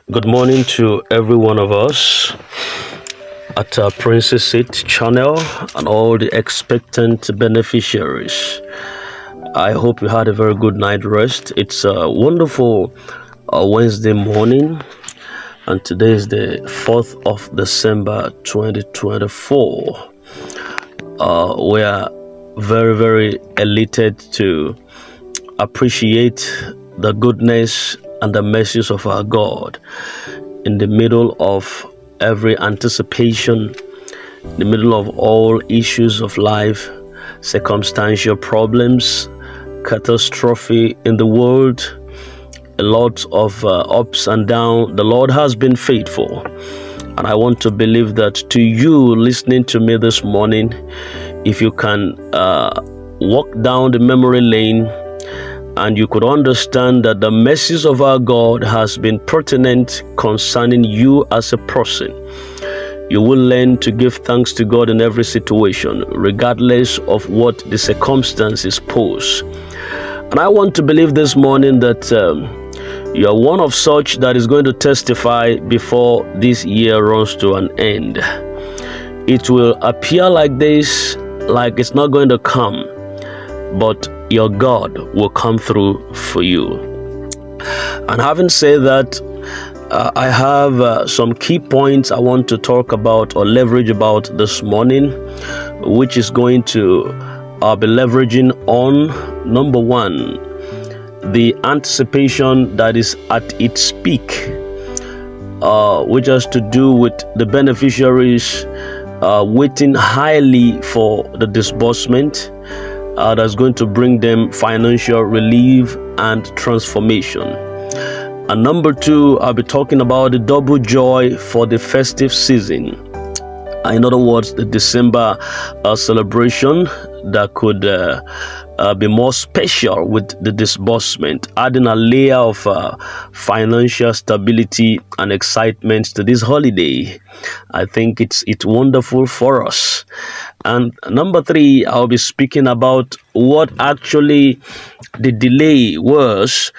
Good morning to every one of us at our Princess Seat channel and all the expectant beneficiaries. I hope you had a very good night rest. It's a wonderful Wednesday morning, and today is the 4th of December 2024. We are very, very elated to appreciate the goodness and the mercies of our God in the middle of every anticipation, in the middle of all issues of life, circumstantial problems, catastrophe in the world, a lot of ups and downs. The Lord has been faithful. And I want to believe that to you listening to me this morning, if you can walk down the memory lane and you could understand that the mercies of our God has been pertinent concerning you as a person, you will learn to give thanks to God in every situation, regardless of what the circumstances pose. And I want to believe this morning that you are one of such that is going to testify before this year runs to an end. It will appear like this, like it's not going to come, but your God will come through for you. And having said that, I have some key points I want to talk about or leverage about this morning, which is going to be leveraging on number one, the anticipation that is at its peak, which has to do with the beneficiaries waiting highly for the disbursement that's going to bring them financial relief and transformation. And number two, I'll be talking about the double joy for the festive season. In other words, the December celebration that could be more special with the disbursement, adding a layer of financial stability and excitement to this holiday. I think it's wonderful for us. And number three, I'll be speaking about what actually the delay was,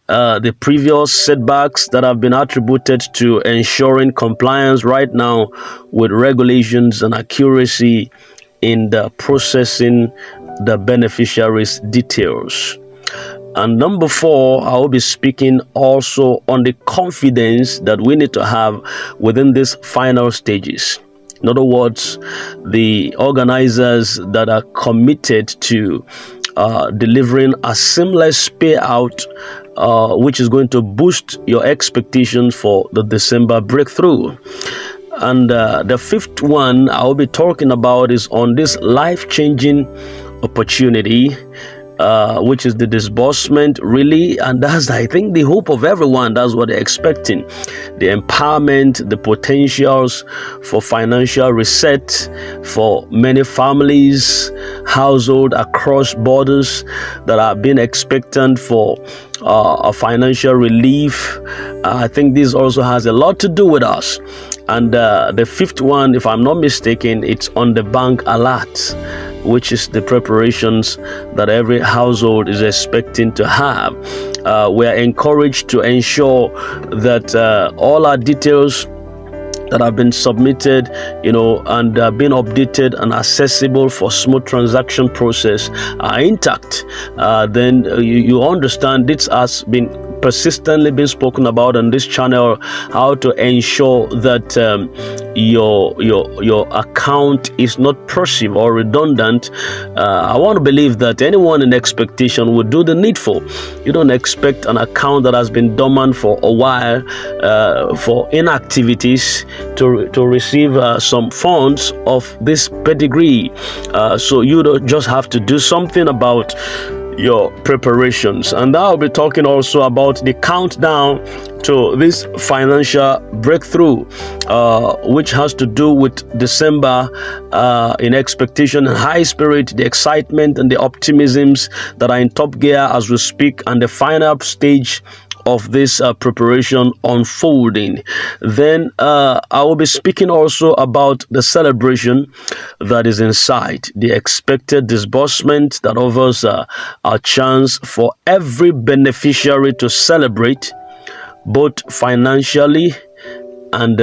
the previous setbacks that have been attributed to ensuring compliance right now with regulations and accuracy in the processing the beneficiaries' details. And number four, I will be speaking also on the confidence that we need to have within these final stages. In other words, the organizers that are committed to delivering a seamless payout, which is going to boost your expectations for the December breakthrough. And the fifth one I will be talking about is on this life-changing opportunity, which is the disbursement, really. And that's, I think, the hope of everyone. That's what they're expecting. The empowerment, the potentials for financial reset for many families, households across borders that have been expectant for a financial relief. I think this also has a lot to do with us. And the fifth one, if I'm not mistaken, it's on the bank alert, which is the preparations that every household is expecting to have. We are encouraged to ensure that all our details that have been submitted, and been updated and accessible for smooth transaction process are intact. Then you understand this has been persistently been spoken about on this channel, how to ensure that your account is not perceived or redundant. I want to believe that anyone in expectation would do the needful. You don't expect an account that has been dormant for a while for inactivities to receive some funds of this pedigree. So you don't just have to do something about your preparations. And I'll be talking also about the countdown to this financial breakthrough, which has to do with December, in expectation and high spirit, the excitement and the optimisms that are in top gear as we speak, and the final stage of this preparation unfolding. Then I will be speaking also about the celebration that is inside, the expected disbursement that offers a chance for every beneficiary to celebrate both financially and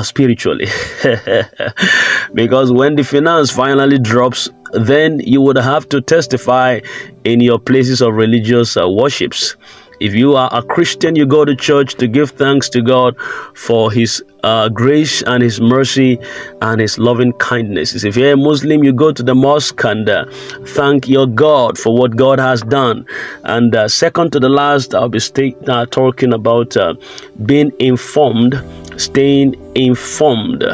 spiritually. Because when the finance finally drops, then you would have to testify in your places of religious worships. If you are a Christian, you go to church to give thanks to God for His grace and His mercy and His loving kindness. If you're a Muslim, you go to the mosque and thank your God for what God has done. And second to the last, I'll be talking about being informed, staying informed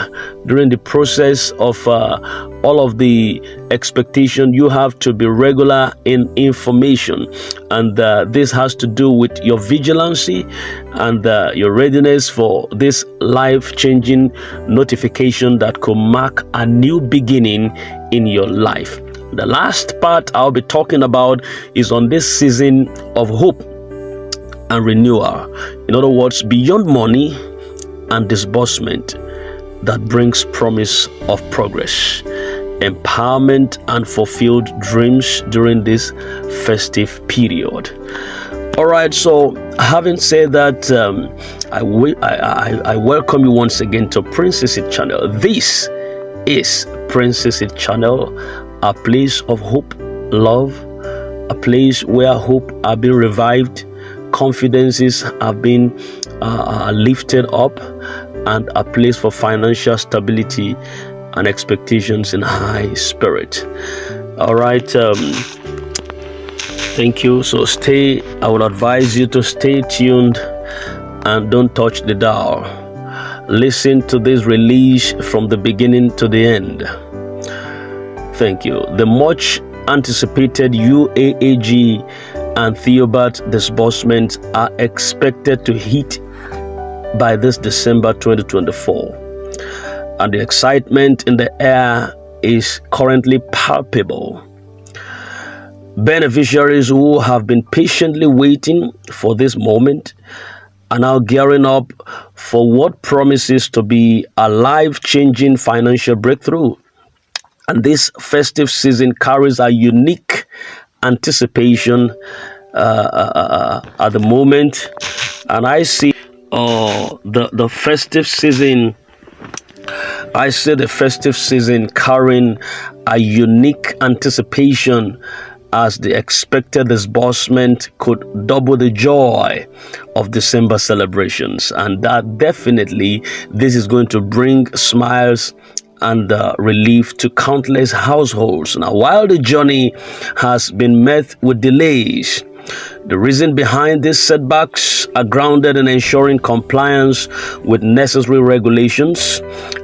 during the process of all of the expectation. You have to be regular in information, and this has to do with your vigilancy and your readiness for this life-changing notification that could mark a new beginning in your life. The last part I'll be talking about is on this season of hope and renewal. In other words, beyond money and disbursement that brings promise of progress, empowerment, and fulfilled dreams during this festive period. All right, so having said that, I welcome you once again to Princess It Channel. This is Princess It Channel, a place of hope, love, a place where hope has been revived, confidences have been lifted up, and a place for financial stability and expectations in high spirit. All right, thank you. So I will advise you to stay tuned and don't touch the dial. Listen to this release from the beginning to the end. Thank you. The much anticipated UAAG and Theobald disbursements are expected to hit by this December 2024. And the excitement in the air is currently palpable. Beneficiaries who have been patiently waiting for this moment are now gearing up for what promises to be a life-changing financial breakthrough. And this festive season carries a unique anticipation at the moment. And I see the festive season. I see the festive season carrying a unique anticipation, as the expected disbursement could double the joy of December celebrations. And that definitely, this is going to bring smiles and relief to countless households. Now, while the journey has been met with delays, the reason behind these setbacks are grounded in ensuring compliance with necessary regulations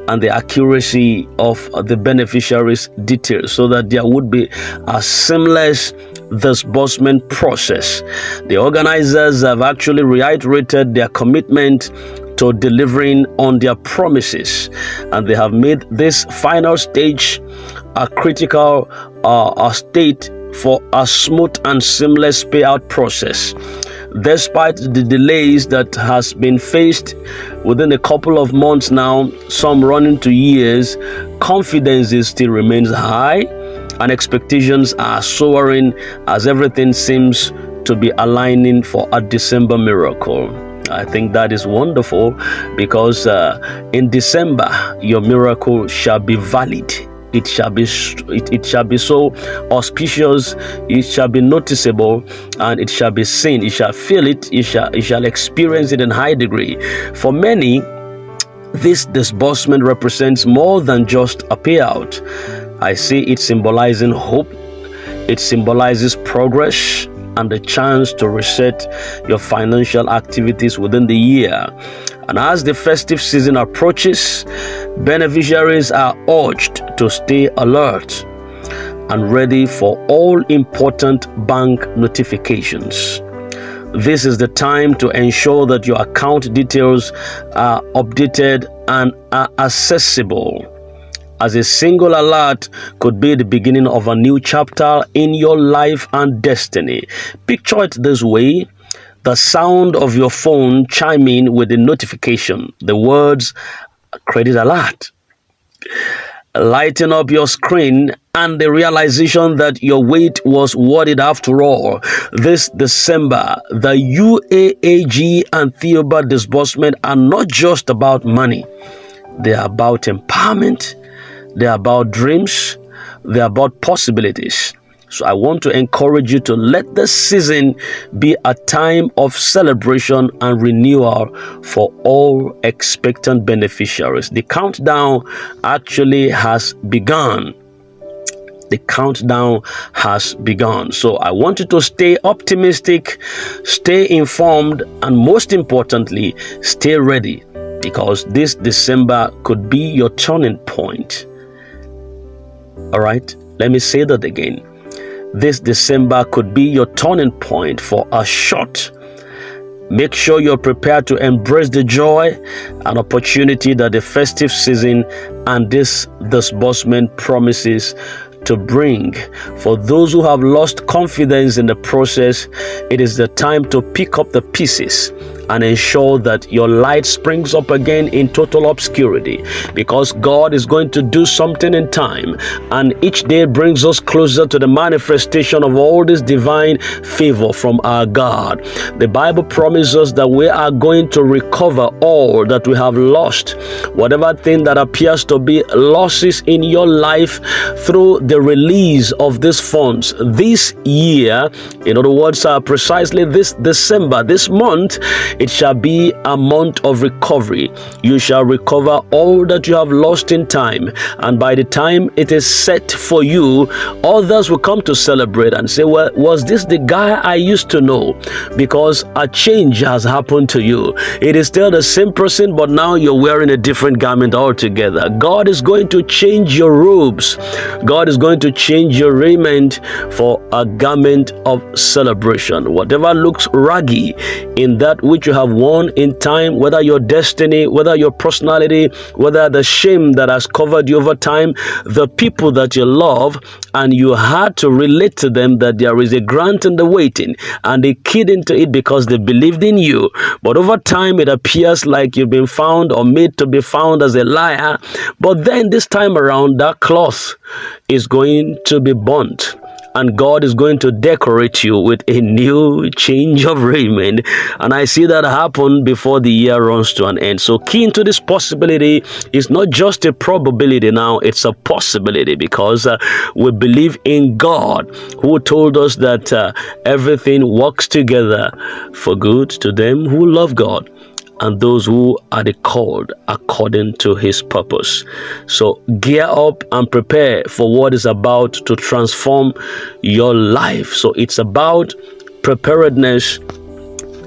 and the accuracy of the beneficiaries' details, so that there would be a seamless disbursement process. The organizers have actually reiterated their commitment to delivering on their promises, and they have made this final stage a critical state for a smooth and seamless payout process. Despite the delays that has been faced within a couple of months now, some running to years, confidence still remains high and expectations are soaring, as everything seems to be aligning for a December miracle. I think that is wonderful, because in December your miracle shall be valid. It shall be so auspicious, it shall be noticeable, and it shall be seen. You shall feel it, you shall experience it in high degree. For many, this disbursement represents more than just a payout. I see it symbolizing hope, it symbolizes progress, and the chance to reset your financial activities within the year. And as the festive season approaches, beneficiaries are urged to stay alert and ready for all important bank notifications. This is the time to ensure that your account details are updated and are accessible, as a single alert could be the beginning of a new chapter in your life and destiny. Picture it this way: the sound of your phone chiming with the notification, the words "credit alert," lighting up your screen, and the realization that your wait was worth it after all. This December, the UAAG and Theobald disbursement are not just about money. They are about empowerment. They are about dreams. They are about possibilities. So I want to encourage you to let this season be a time of celebration and renewal for all expectant beneficiaries. The countdown actually has begun. The countdown has begun. So I want you to stay optimistic, stay informed, and most importantly, stay ready, because this December could be your turning point. All right, let me say that again. This December could be your turning point for a short. Make sure you're prepared to embrace the joy and opportunity that the festive season and this disbursement promises to bring. For those who have lost confidence in the process, it is the time to pick up the pieces and ensure that your light springs up again in total obscurity, because God is going to do something in time, and each day brings us closer to the manifestation of all this divine favor from our God. The Bible promises us that we are going to recover all that we have lost, whatever thing that appears to be losses in your life, through the release of these funds this year. In other words, precisely this December, this month, it shall be a month of recovery. You shall recover all that you have lost in time, and by the time it is set for you, others will come to celebrate and say, well, was this the guy I used to know? Because a change has happened to you. It is still the same person, but now you're wearing a different garment altogether. God is going to change your robes. God is going to change your raiment for a garment of celebration. Whatever looks raggy in that which you have worn in time, whether your destiny, whether your personality, whether the shame that has covered you over time, the people that you love, and you had to relate to them that there is a grant in the waiting, and they keyed into it because they believed in you. But over time, it appears like you've been found or made to be found as a liar. But then this time around, that cloth is going to be burnt, and God is going to decorate you with a new change of raiment. And I see that happen before the year runs to an end. So key into this possibility is not just a probability now, it's a possibility, because we believe in God, who told us that everything works together for good to them who love God and those who are the called according to his purpose. So gear up and prepare for what is about to transform your life. So it's about preparedness.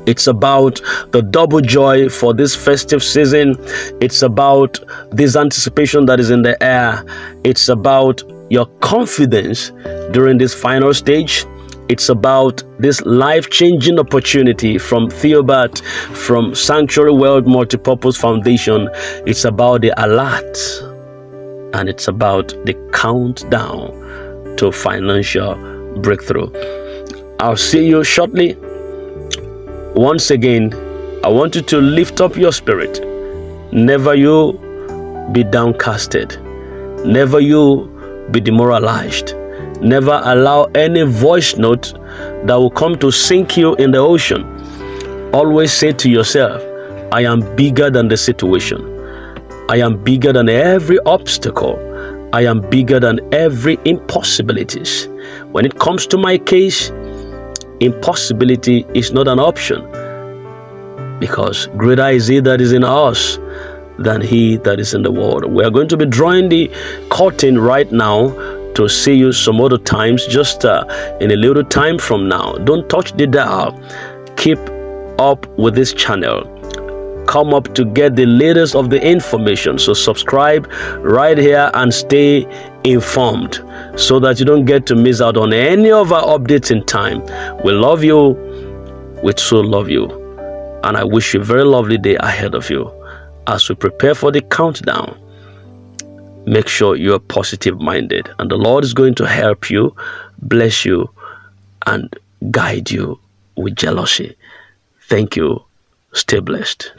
It's about the double joy for this festive season. It's about this anticipation that is in the air. It's about your confidence during this final stage. It's about this life-changing opportunity from Theobald, from Sanctuary World Multipurpose Foundation. It's about the alert, and it's about the countdown to financial breakthrough. I'll see you shortly. Once again, I want you to lift up your spirit. Never you be downcasted. Never you be demoralized. Never allow any voice note that will come to sink you in the ocean. Always say to yourself, I am bigger than the situation. I am bigger than every obstacle. I am bigger than every impossibilities. When it comes to my case, impossibility is not an option, because greater is he that is in us than he that is in the world. We are going to be drawing the curtain right now to see you some other times, just in a little time from now. Don't touch the dial. Keep up with this channel. Come up to get the latest of the information. So subscribe right here and stay informed, so that you don't get to miss out on any of our updates in time. We love you. We so love you. And I wish you a very lovely day ahead of you. As we prepare for the countdown, make sure you are positive-minded, and the Lord is going to help you, bless you, and guide you with jealousy. Thank you. Stay blessed.